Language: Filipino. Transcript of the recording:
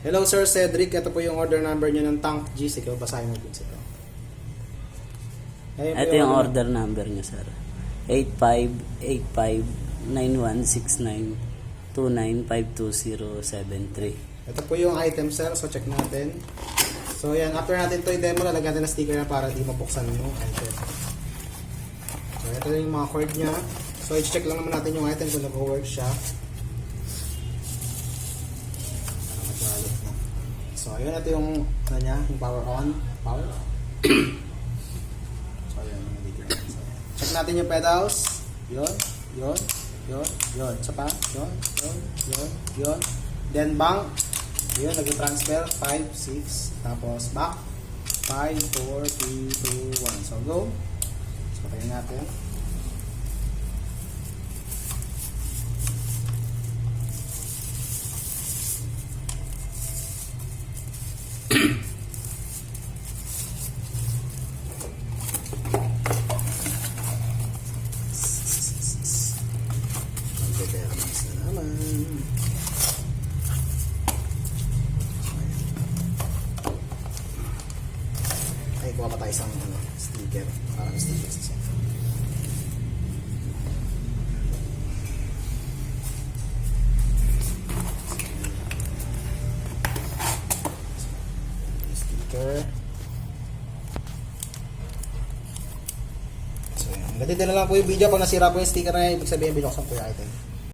Hello Sir Cedric, ito po yung order number nyo ng Tank G. Sige, basahin mo din ito. Ito yung order number niya, sir. 85899169295207 Ito po yung item, sir. So, check natin. So, yan. After natin ito i-demo, lalagyan natin na sticker na para di mabuksan yung item. So, ito yung mga cord niya. So, i-check lang naman natin yung item kung nag-work siya. Para mag-valid na. So, ayun. Ito yung, ano niya, yung power on. Power. So, ayun. So, check natin yung pedals. Yun. Yun. Yun. Yun. Isa pa. Yun. Yun. Yun. Yun. Then, bank. Yun, nag-transfer, 5, 6, tapos back, 5, 4, 3, 2, 1. So, go. So, patayin natin. Mag-determines na naman. Kuha pa tayo isang sticker para may sticker sa siya. Sticker. So yan. Ganito na lang po yung video. Pag nasira po yung sticker na yan, ibig sabihin binuksan po yung item.